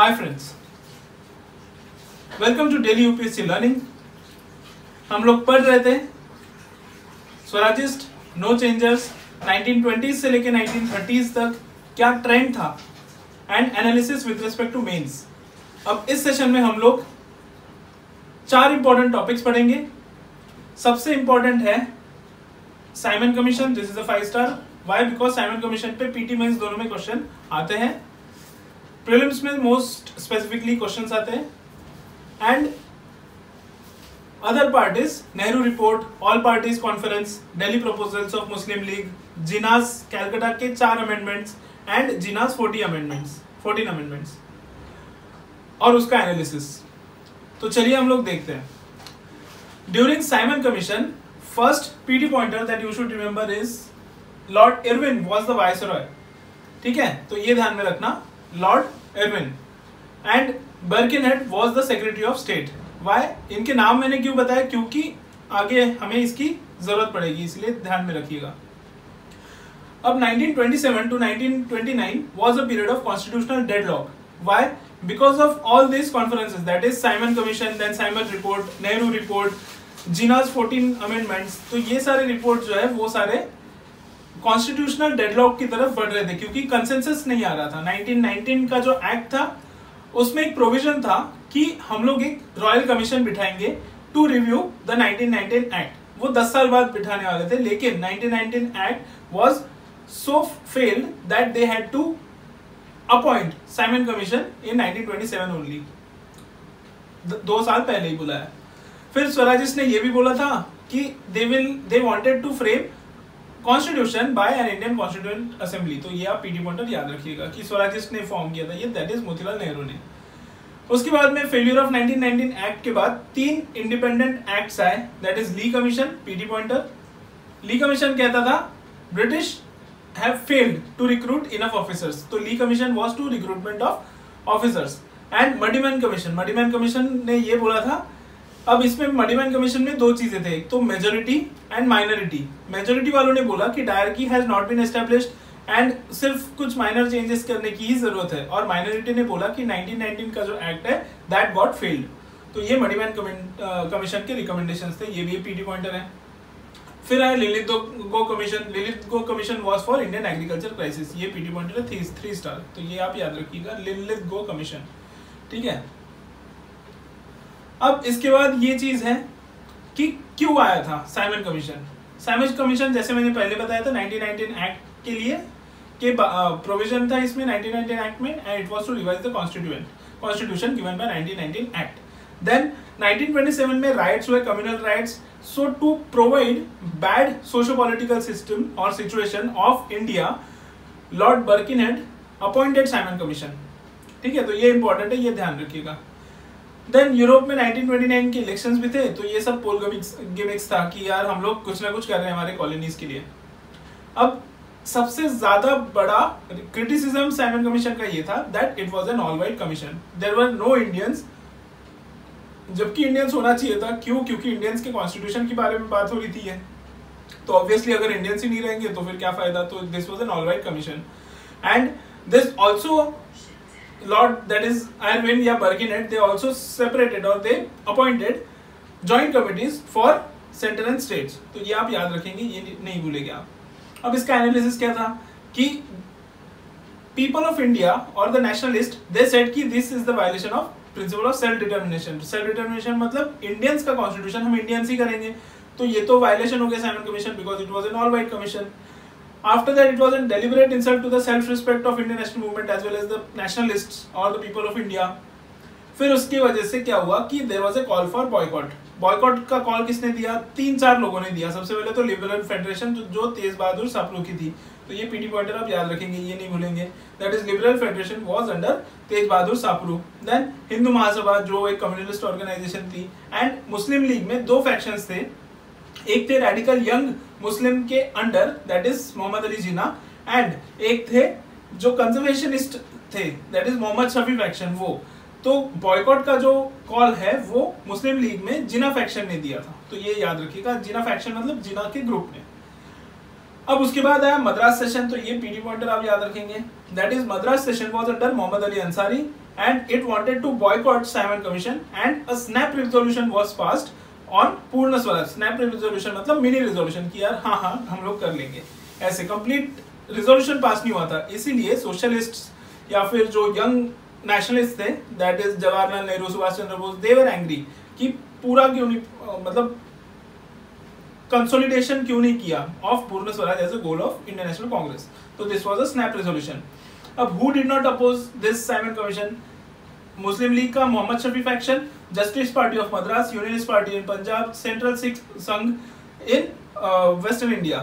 Hi friends, welcome to daily UPSC learning. हम लोग पढ़ रहे थे स्वराजिस्ट, नो चेंजर्स, 1920s से लेकर 1930s तक क्या ट्रेंड था and analysis with respect to mains. अब इस सेशन में हम लोग 4 इंपॉर्टेंट टॉपिक्स पढ़ेंगे। सबसे इंपॉर्टेंट है Simon commission. This is a 5 star. Why? Because Simon commission पे पीटी मेंस दोनों में क्वेश्चन आते हैं। प्रीलिम्स में मोस्ट स्पेसिफिकली क्वेश्चंस आते हैं। And other part is Nehru report, all parties conference, Delhi proposals of मुस्लिम लीग, जिनास कैलकाटा के 4 अमेंडमेंट्स एंड जिनास 14 अमेंडमेंट्स और उसका एनालिसिस। तो चलिए हम लोग देखते हैं। During Simon commission, first PT pointer that you should remember is Lord Irwin was the viceroy. ठीक है, तो ये ध्यान में रखना, Lord Irwin and Birkenhead was the secretary of state. Why? इनके नाम मैंने क्यों बताया? क्योंकि आगे हमें इसकी जरूरत पड़ेगी, इसलिए ध्यान में रखिएगा। अब 1927 to 1929 was a period of constitutional deadlock. Why? Because of all these conferences, that is Simon Commission, then Simon Report, Nehru Report, Jinnah's 14 amendments। तो ये सारे रिपोर्ट जो है वो सारे कॉन्स्टिट्यूशनल डेडलॉक की तरफ बढ़ रहे थे, क्योंकि कंसेंसस नहीं आ रहा था। 1919 का जो एक्ट था उसमें एक प्रोविजन था कि हम लोग एक रॉयल कमीशन बिठाएंगे टू रिव्यू द 1919 एक्ट। वो 10 साल बाद बिठाने वाले थे, लेकिन 1919 act was so failed that they had to appoint Simon commission in 1927 only. 2 साल पहले ही बुलाया। फिर स्वराजिस्ट ने ये भी बोला था कि they wanted to frame constitution by an Indian constituent assembly. तो ये आप पीटी पॉइंटर याद रखिएगा कि स्वराजिस्ट ने फॉर्म किया था ये, दैट इज मोतीलाल नेहरू ने। उसके बाद में फेल्यूर ऑफ 1919 एक्ट के बाद 3 इंडिपेंडेंट एक्ट्स आए, that is Lee commission. PT pointer, Lee commission कहता था British have failed to recruit enough officers, तो Lee commission was to recruitment of officers. And Muddiman commission, Muddiman commission ने ये बोला था, अब इसमें मडीमैन कमीशन में 2 चीजें थे, एक तो मेजोरिटी एंड माइनॉरिटी। मेजोरिटी वालों ने बोला कि dyarchy has not been established and सिर्फ कुछ माइनर चेंजेस करने की ही जरूरत है, और माइनॉरिटी ने बोला कि 1919 का जो एक्ट है दैट गॉट फेल्ड। तो ये मडीमैन कमीशन के रिकमेंडेशंस थे, ये भी पीटी पॉइंटर है। फिर आया Linlithgow commission. Linlithgow commission was for Indian agriculture crisis, ये पीटी पॉइंटर है 3 स्टार। तो ये आप याद रखिएगा, लिलित गो कमीशन। ठीक है, अब इसके बाद ये चीज है कि क्यों आया था साइमन कमीशन। साइमन कमीशन जैसे मैंने पहले बताया था 1919 एक्ट के लिए के प्रोविजन था इसमें 1919 एक्ट में, and it was to revise the constitution given by 1919 act. Then 1927 में राइट्स हुए, communal riots. So to provide bad socio political system और situation of India, Lord Birkenhead appointed Simon Commission. ठीक है, तो ये इंपॉर्टेंट है, ये ध्यान रखिएगा। देन यूरोप में 1929 के इलेक्शंस भी थे, तो ये सब पोल गिमिक्स था कि यार हम लोग कुछ ना कुछ कर रहे हैं हमारे कॉलोनीज के लिए। अब सबसे ज्यादा बड़ा क्रिटिसिज्म साइमन कमीशन का ये था that it was an all white commission, there were no Indians, जबकि इंडियंस होना चाहिए था। क्यों? क्योंकि इंडियंस के कॉन्स्टिट्यूशन के बारे में बात हो रही थी है, तो ऑब्वियसली अगर इंडियंस ही नहीं रहेंगे तो फिर क्या फायदा। तो this was an all white commission and this also Lord, that is Irwin या Birkenhead, they also separated or they appointed joint committees for center and states। तो ये आप याद रखेंगे, ये नहीं भूलेंगे आप। अब इसका एनालिसिस क्या था कि people of India or the nationalist they said कि this is the violation of principle of self determination। self determination मतलब इंडियंस का कॉन्स्टिट्यूशन हम इंडियंस ही करेंगे, तो ये तो वायलेशन हो गया Simon commission, because it was an all white commission. After that, it was a deliberate insult to the self-respect of Indian national movement as well as the nationalists or the people of India। फिर उसकी वजह से क्या हुआ कि there was a call for boycott। boycott का call किसने दिया? 3-4 लोगों ने दिया। सबसे पहले तो लिबरल फेडरेशन जो तेज बहादुर सापरू की थी, तो ये पीटी पॉइंटर आप याद रखेंगे, ये नहीं भूलेंगे। That is liberal federation was under Tej Bahadur Sapru. Then Hindu Mahasabha जो एक कम्युनिस्ट ऑर्गेनाइजेशन थी, एंड मुस्लिम लीग में 2 फैक्शंस थे, एक थे रेडिकल यंग मुस्लिम के under that is Mohammad Ali Jinnah, and एक थे जो कंजर्वेशनिस्ट थे that is Mohammad Shafi faction. वो तो बॉयकॉट का जो कॉल है वो मुस्लिम लीग में जिन्ना फैक्शन ने दिया था, तो ये याद रखिएगा, जिन्ना फैक्शन मतलब जिन्ना के ग्रुप ने। अब उसके बाद आया मद्रास सेशन, तो ये पीटी पॉइंटर आप याद रखेंगे, that is Madras session was under Mohammad Ali Ansari and it wanted to boycott Simon Commission, and a snap resolution was passed on पूर्ण स्वराज. स्नैप रेजोल्यूशन मतलब मिनी रेजोल्यूशन कि यार हाँ हाँ हम लोग कर लेंगे, ऐसे कंप्लीट रेजोल्यूशन पास नहीं हुआ था. इसीलिए सोशलिस्ट या फिर जो यंग नेशनलिस्ट थे, that is Jawaharlal Nehru, Subhash Chandra Bose, they were angry कि पूरा क्यों नहीं मतलब कंसोलिडेशन क्यों नहीं किया of Purna Swaraj as a goal of Indian national Congress. तो this was a snap resolution. अब who did not oppose this Simon commission? Muslim League का Mohammad Shafi faction, Justice Party of Madras, Unionist Party in Punjab, Central Sikh Sangh in western India.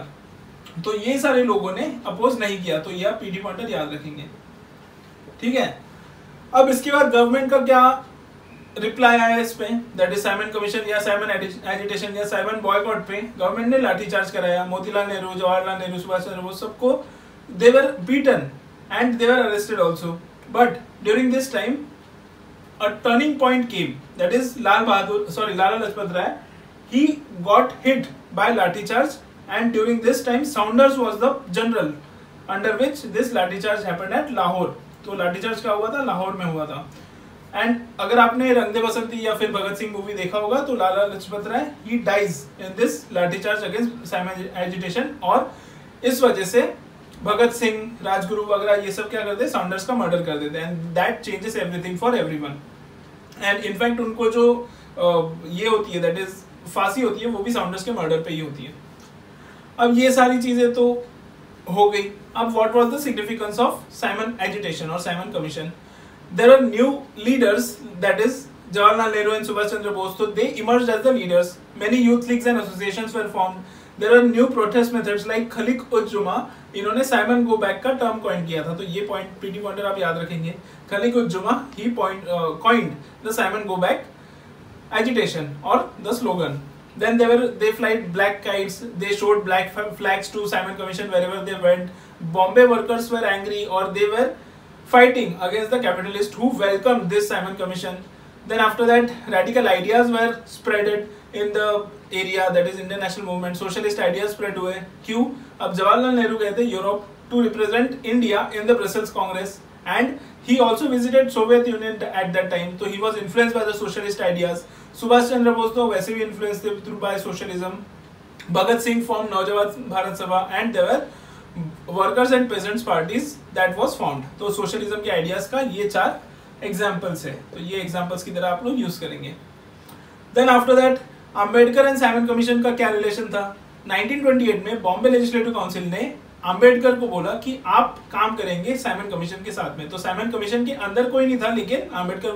तो ये सारे लोगों ने अपोज नहीं किया. तो ये पीडी पॉइंटर याद रखेंगे, ठीक है. अब इसके बाद गवर्नमेंट का क्या रिप्लाई आया इस पे, दैट इज साइमन कमीशन या साइमन एजिटेशन या साइमन बॉयकॉट पे. गवर्नमेंट ने लाठीचार्ज कराया. मोतीलाल नेहरू, जवाहरलाल नेहरू, सुभाष चंद्र बोस, सबको दे were beaten and they were arrested also. But during this time a turning point came, that is Lala Lajpat Rai, he got hit by lathi charge, and during this time Saunders was the general under which this lathi charge happened at Lahore. तो लाठी charge क्या हुआ था? लाहौर में हुआ था. And अगर आपने रंग दे बसंती या फिर भगत सिंह मूवी देखा होगा तो Lala Lajpat Rai he dies in this लाठी चार्ज अगेंस्ट साइमन एजिटेशन, और इस वजह से भगत सिंह, राजगुरु वगैरह ये सब क्या करते हैं? साउंडर्स का मर्डर कर देते हैं. And that changes everything for everyone. And in fact उनको जो ये होती है, दैट इज फांसी होती है, वो भी साउंडर्स के मर्डर पे ही होती है. अब ये सारी चीजें तो हो गई. अब what was the significance of Simon agitation और Simon commission? There are new leaders, that is Jawaharlal Nehru and Subhash Chandra Bose. So they emerged as the leaders. Many youth leagues and associations were formed. There are new protest methods like Khalik-ud-Juma. इन्होंने Simon go back का term coin किया था. तो ये point PT pointer आप याद रखेंगे. Khalik-ud-Juma he coined the Simon go back agitation or the slogan. Then they flied black kites. They showed black flags to Simon Commission wherever they went. Bombay workers were angry, or they were fighting against the capitalists who welcomed this Simon Commission. Then after that, radical ideas were spreaded in the area, that is Indian national movement. Socialist ideas spread हुए. क्यों? अब जवाहरलाल नेहरू गए थे Europe to represent India in the Brussels Congress, and he also visited Soviet Union at that time. So he was influenced by the socialist ideas. Subhash Chandra Bose तो वैसे भी influenced थे through by socialism. Bhagat Singh formed नौजवान भारत सभा, and there were workers and peasants parties that was formed. तो socialism के ideas का ये 4 एग्जाम्पल्स है. तो ये एग्जाम्पल्स की तरह आप लोग यूज करेंगे. Then after that Ambedkar and Simon Commission का क्या रिलेशन था? 1928 में बॉम्बे लेजिस्लेटिव काउंसिल ने अंबेडकर को बोला कि आप काम करेंगे साइमन कमीशन के साथ में. तो साइमन कमीशन के अंदर कोई नहीं था, लेकिन Ambedkar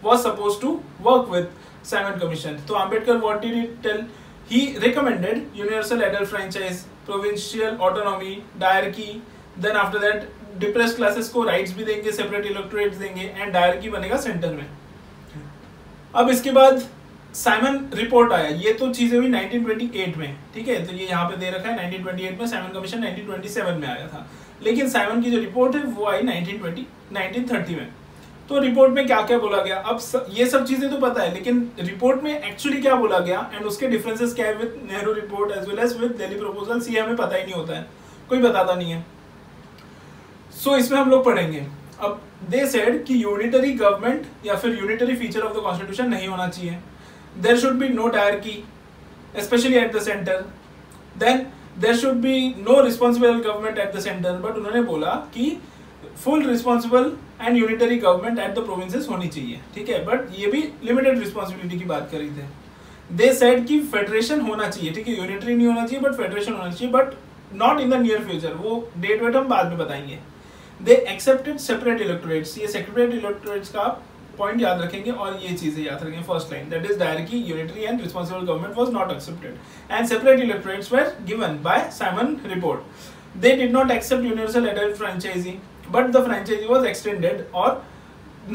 was supposed to work with Simon commission. तो Ambedkar what did he tell? He recommended universal adult franchise, provincial autonomy, diarchy. Then after that depressed classes को राइट्स भी देंगे, सेपरेट इलेक्टोरेट्स देंगे, एंड डायरकी बनेगा सेंटर में. अब इसके बाद साइमन रिपोर्ट आया. ये तो चीजें हुई 1928 में, ठीक है. तो ये यहाँ पे दे रखा है 1928 में. साइमन कमीशन 1927 में आया था, लेकिन साइमन की जो रिपोर्ट है वो आई 1930 में. तो रिपोर्ट में क्या क्या बोला गया? अब ये सब चीजें तो पता है, लेकिन रिपोर्ट में एक्चुअली क्या बोला गया एंड उसके डिफरेंसेस क्या है with Nehru report as well as with Delhi proposals, ये हमें पता ही नहीं होता है, कोई बताता नहीं है. सो इसमें हम लोग पढ़ेंगे. अब दे सेड कि यूनिटरी गवर्नमेंट या फिर unitary feature of the constitution नहीं होना चाहिए. There should be no dyarchy specially at the centre. Then there should be no responsible government at the centre. But उन्होंने बोला कि full responsible and unitary government at the provinces होनी चाहिए, ठीक है. बट ये भी लिमिटेड रिस्पॉन्सिबिलिटी की बात कर रही थे. दे सेड कि फेडरेशन होना चाहिए, ठीक है. यूनिटरी नहीं होना चाहिए बट फेडरेशन होना चाहिए, but not in the near future. वो डेट वेट हम बाद में बताएंगे. They accepted separate electorates. ये separate electorates का पॉइंट याद रखेंगे और ये चीजें याद रखेंगे. First line, that is diarchy, unitary and responsible government was not accepted, and separate electorates were given by Simon report. They did not accept universal adult franchisee, but the franchisee was extended, or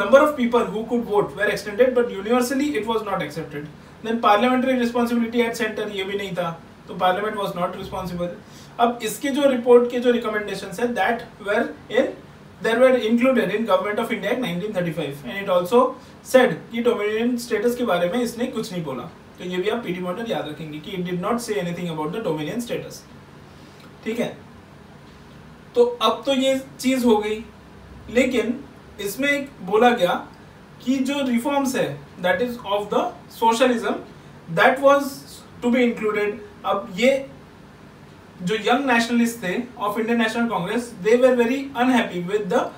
number of people who could vote were extended, but universally it was not accepted. Then parliamentary responsibility at center, ये भी नहीं था, तो parliament was not responsible. अब इसके जो report के जो रिकमेंडेशंस है that were in there were included in Government of India 1935, and it also said कि डोमिनियन स्टेटस के बारे में इसने कुछ नहीं बोला. तो ये भी आप पीटी पॉइंटर याद रखेंगे कि it did not say anything about the dominion status, ठीक है. तो अब तो ये चीज हो गई, लेकिन इसमें एक बोला गया कि जो रिफॉर्म्स है that is of the socialism that was to be included. अब ये जो यंग नेशनलिस्ट थे of Indian national Congress they were very unhappy with the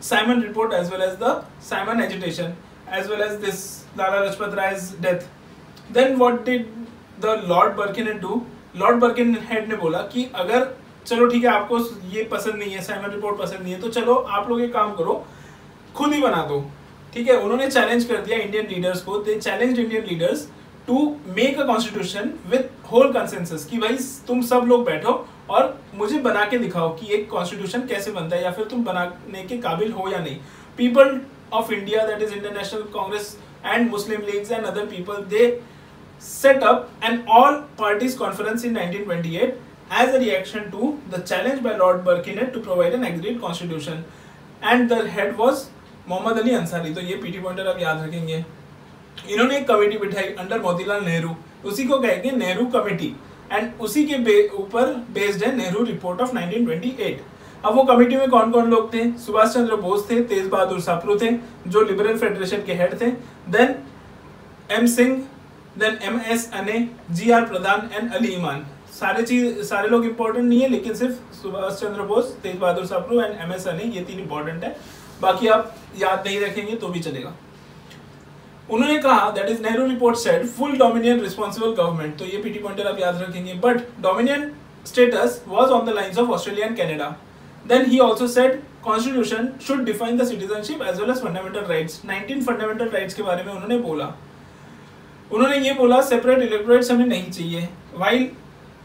Simon report as well as the Simon agitation as well as this Lala Lajpat Rai's death. Then what did the Lord Birkenhead do? Lord Birkenhead ने बोला कि अगर चलो ठीक है आपको ये पसंद नहीं है, साइमन रिपोर्ट पसंद नहीं है, तो चलो आप लोग एक काम करो, खुद ही बना दो। ठीक है, उन्होंने चैलेंज कर दिया इंडियन लीडर्स को। They challenged Indian leaders to make a constitution with whole consensus कि भाई तुम सब लोग बैठो और मुझे बना के दिखाओ कि एक कॉन्स्टिट्यूशन कैसे बनता है, या फिर तुम बनाने के काबिल हो या नहीं। People of India that is Indian national Congress and Muslim leagues and other people they set up an all parties conference in 1928 as a reaction to the challenge by Lord Birkenhead to provide an agreed constitution, and the head was Mohammad Ali Ansari. तो ये PT pointer आप याद रखेंगे। इन्होंने एक committee बिठाई under Motilal Nehru, उसी को कहेंगे नेहरू कमेटी, एंड उसी के ऊपर बेस्ड है नेहरू रिपोर्ट ऑफ 1928। अब वो कमेटी में कौन कौन लोग थे? सुभाष चंद्र बोस थे, तेज बहादुर सापरू थे जो लिबरल फेडरेशन के हेड थे, then M Singh, then MS Aney, GR Pradhan and Ali Imam. सारे लोग इंपॉर्टेंट नहीं है, लेकिन सिर्फ सुभाष चंद्र बोस, तेज बहादुर सापरू एंड MS अने ये तीन इंपॉर्टेंट है, बाकी आप याद नहीं रखेंगे तो भी चलेगा। उन्होंने कहा that is Nehru report said full dominion responsible government, तो ये पीटी पॉइंटर आप याद रखेंगे, but dominion status was on the lines of Australia and Canada. Then he also said constitution should define the citizenship as well as fundamental rights. 19 fundamental rights के बारे में उन्होंने बोला। उन्होंने ये बोला सेपरेट इलेक्टोरेट्स हमें नहीं चाहिए। While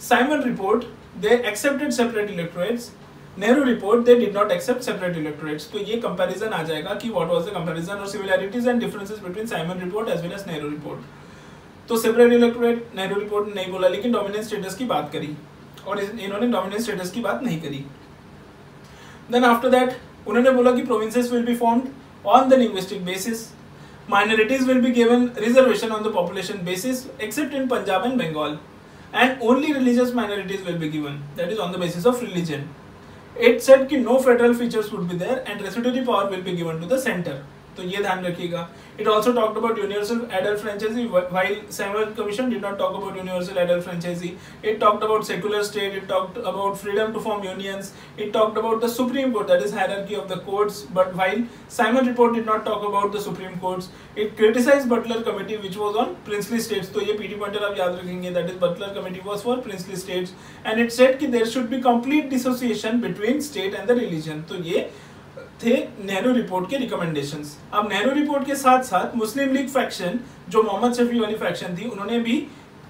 Simon report they accepted separate electorates, Nehru report they did not accept separate electorates. तो ये कंपैरिजन आ जाएगा कि व्हाट वाज द कंपैरिजन और similarities and differences between Simon report as well as Nehru report. तो सेपरेट इलेक्टोरेट नेहरू रिपोर्ट ने नहीं बोला, लेकिन डोमिनेंट स्टेटस की बात करी, और इन्होंने डोमिनेंट स्टेटस की बात नहीं करी। देन आफ्टर दैट उन्होंने बोला कि provinces will be formed on the linguistic basis, minorities will be given reservation on the population basis except in Punjab and Bengal, and only religious minorities will be given, that is on the basis of religion. It said कि no federal features would be there and residuary power will be given to the center, तो ये ध्यान रखिएगा। It also talked about universal adult franchisee, while Samuel Commission did not talk about universal adult franchisee. It talked about secular state, it talked about freedom to form unions, it talked about the Supreme Court, that is hierarchy of the courts, but while Simon report did not talk about the Supreme Courts, it criticized Butler Committee which was on princely states, तो ये PT pointer आप याद रखेंगे, that is Butler Committee was for princely states, and it said कि there should be complete dissociation between state and the religion। तो ये थे Nehru report के रिकमेंडेशंस। अब नेहरू रिपोर्ट के साथ साथ मुस्लिम लीग फैक्शन, जो मोहम्मद शफी वाली फैक्शन थी, उन्होंने भी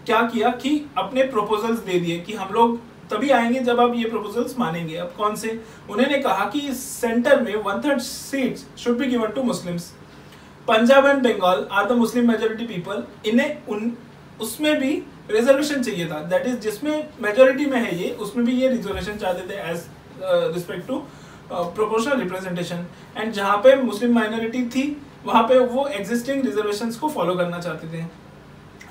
क्या किया कि अपने प्रपोजल्स दे दिए कि हम लोग तभी आएंगे जब आप ये प्रपोजल्स मानेंगे। अब कौन से? उन्होंने कहा कि सेंटर में 1/3 seats should be given to Muslims. Punjab and Bengal are the Muslim majority people, इन्हें उसमें भी रिजर्वेशन चाहिए था, दैट इज जिसमें मेजोरिटी में है ये, उसमें भी ये रिजर्वेशन चाहते थे as respect to proportional representation, and जहाँ पे मुस्लिम माइनॉरिटी थी वहाँ पे वो एग्जिस्टिंग रिजर्वेशंस को फॉलो करना चाहते थे।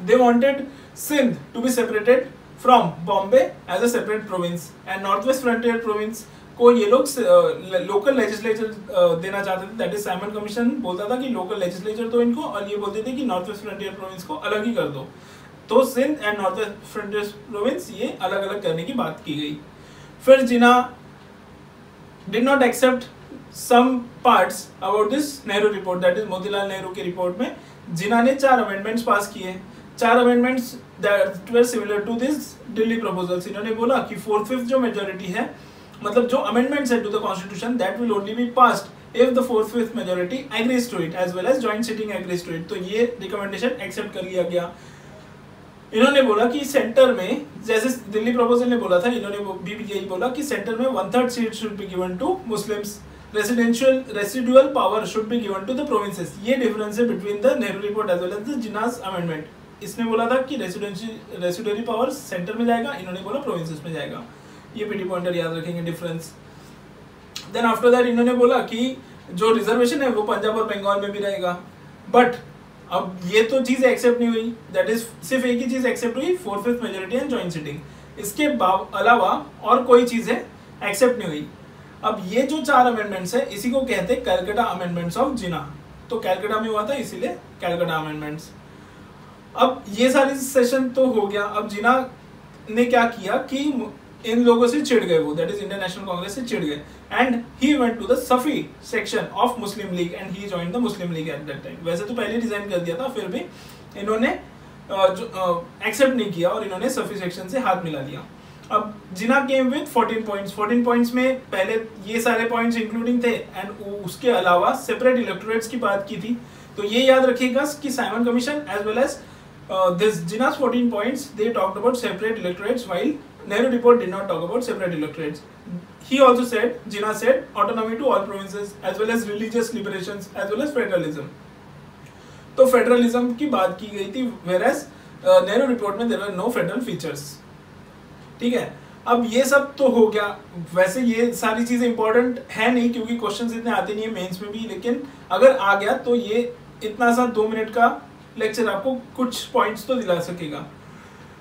They wanted Sindh to be separated from Bombay as a separate province, and North West Frontier Province को ये लोग लोकल लेजिस्लेचर देना चाहते थे, दैट इज साइमन कमीशन बोलता था कि लोकल लेजिस्लेचर दो इनको, और ये बोलते थे कि नॉर्थ वेस्ट फ्रंटियर प्रोविंस को अलग ही कर दो। तो Sindh and North West Frontier Province ये अलग अलग करने की बात की गई। फिर जिन्ना did not accept some parts about this Nehru report, that is Motilal Nehru के रिपोर्ट में जिन्ना ने 4 अमेंडमेंट्स पास किए। 4 amendments that were similar to this Delhi proposals। इन्होंने बोला कि 4/5 जो मेजोरिटी है, मतलब जो अमेंडमेंट्स है to the constitution, that will only be passed if the 4/5 majority agrees to it as well as joint sitting agrees to it। तो ये रिकमेंडेशन एक्सेप्ट कर लिया गया। इन्होंने बोला कि सेंटर में, जैसे दिल्ली प्रपोजल ने बोला था, इन्होंने भी यही बोला कि सेंटर में 1/3 seat should be given to Muslims, residual power should be given to the provinces. ये डिफरेंस है between the Nehru report as well as the Jinnah's amendment. इसने बोला था कि रेसिडुअरी पावर सेंटर में जाएगा, इन्होंने बोला प्रोविंसेस में जाएगा। ये पीटी पॉइंटर याद रखेंगे डिफरेंस। देन आफ्टर दैट इन्होंने बोला कि जो रिजर्वेशन है वो पंजाब और बंगाल में भी रहेगा, बट अब ये तो चीजें एक्सेप्ट नहीं हुई, दैट इज सिर्फ एक ही चीज एक्सेप्ट हुई, 4/5 मेजोरिटी एंड जॉइंट सिटिंग। इसके अलावा और कोई चीजें एक्सेप्ट नहीं हुई। अब ये जो 4 अमेंडमेंट्स है इसी को कहते हैं कैलकाटा अमेंडमेंट्स ऑफ जिना। तो कैलकाटा में हुआ था इसीलिए कैलकाटा अमेंडमेंट्स। अब ये सारी सेशन तो हो गया। अब जिना ने क्या किया कि इन लोगों से चिढ़ गए, वो that is Indian national Congress से चिढ़ गए, and he went to the Safi section of Muslim League and he joined the Muslim League at that time. वैसे तो पहले रिजाइन कर दिया था, फिर भी इन्होंने एक्सेप्ट नहीं किया और इन्होंने सफी सेक्शन से हाथ मिला दिया। अब जिना केम विद 14 पॉइंट्स। 14 पॉइंट्स में पहले ये सारे पॉइंट्स इंक्लूडिंग थे एंड उसके अलावा सेपरेट इलेक्टोरेट्स की बात की थी। तो ये याद रखिएगा कि Simon Commission as well as this Jinnah's 14 points, they talked about separate electorates, while Nehru report did not talk about separate electorates. He also said, Jinnah said, autonomy to all provinces as well as religious liberations as well as federalism. तो federalism की बात की गई थी, whereas Nehru report में there were no federal features. ठीक है, अब ये सब तो हो गया। वैसे ये सारी चीजें इंपॉर्टेंट है नहीं क्योंकि क्वेश्चंस इतने आते नहीं है मेंस में भी, लेकिन अगर आ गया तो ये इतना सा 2 मिनट का लेक्चर आपको कुछ पॉइंट्स तो दिला सकेगा।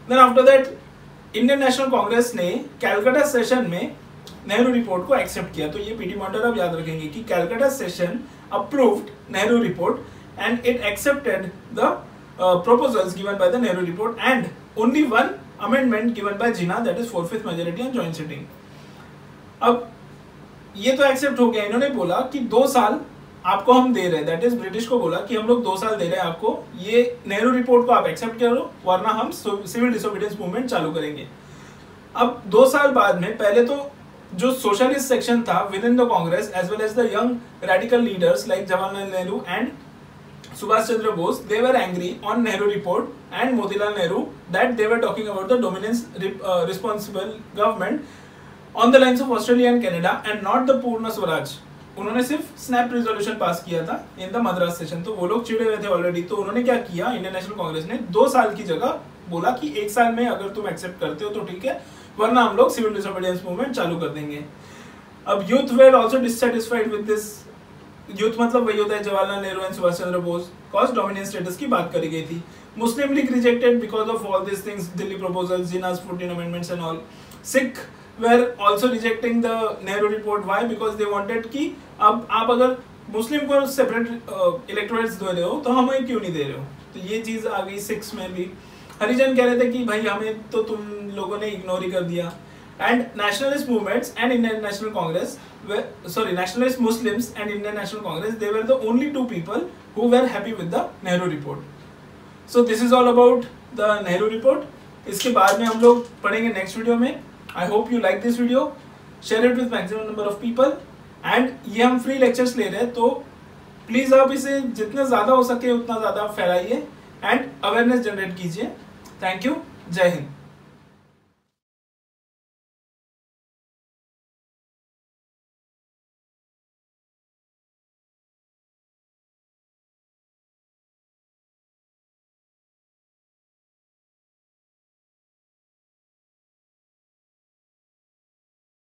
Then after that Indian national Congress ने कैलकाटा सेशन में नेहरू रिपोर्ट को एक्सेप्ट किया। तो ये पीटी मॉन्टर अब याद रखेंगे कि Calcutta session approved Nehru report and it accepted the proposals given by the Nehru report and only one amendment given by Jinnah, that is 4/5 majority on joint sitting. अब ये तो एक्सेप्ट हो गया। इन्होंने बोला कि 2 साल आपको हम दे रहे हैं, दैट इज ब्रिटिश को बोला कि हम लोग 2 साल दे रहे हैं आपको, ये नेहरू रिपोर्ट को आप एक्सेप्ट करो वरना हम सिविल डिसोबीडियंस मूवमेंट चालू करेंगे। अब 2 साल बाद में पहले तो जो सोशलिस्ट सेक्शन था within the Congress as well as the young radical leaders like Jawaharlal Nehru and Subhash Chandra Bose, they were angry on Nehru report and Motilal Nehru that they were talking about the dominance responsible government on the lines of Australia and Canada and not the Purna Swaraj. उन्होंने सिर्फ snap resolution pass किया था in the Madras session. तो वो लोग चिड़े हुए थे already. तो उन्होंने क्या किया, इंडियन नेशनल कांग्रेस ने 2 साल की जगह बोला कि 1 साल में अगर तुम एक्सेप्ट करते हो तो ठीक है, वरना हम लोग सिविल डिसोबीडियंस मूवमेंट चालू कर देंगे। अब youth were also dissatisfied with this. Youth मतलब वही होता है Jawaharlal Nehru and Subhash Chandra Bose. Cost dominance status की बात करी गई थी। Muslim League rejected because of all this things, Delhi proposals, Jinnah's 14 amendments and all. Sikh were also rejecting the Nehru report. Why? Because they wanted कि अब आप अगर मुस्लिम को सेपरेट इलेक्टोरेट्स दे रहे हो तो हमें क्यों नहीं दे रहे हो। तो ये चीज आ गई सिक्स में भी। हरिजन कह रहे थे कि भाई हमें तो तुम लोगों ने इग्नोर ही कर दिया। And nationalist movements and Indian national Congress, nationalist Muslims and Indian National Congress, they were the only 2 people who were happy with the Nehru report. So this is all about the Nehru report. इसके बाद में हम लोग पढ़ेंगे next video में। I hope you like this video. Share it with maximum number of people. And ये हम free lectures ले रहे हैं तो प्लीज आप इसे जितना ज्यादा हो सके उतना ज्यादा फैलाइए एंड अवेयरनेस जनरेट कीजिए। Thank you. जय हिंद।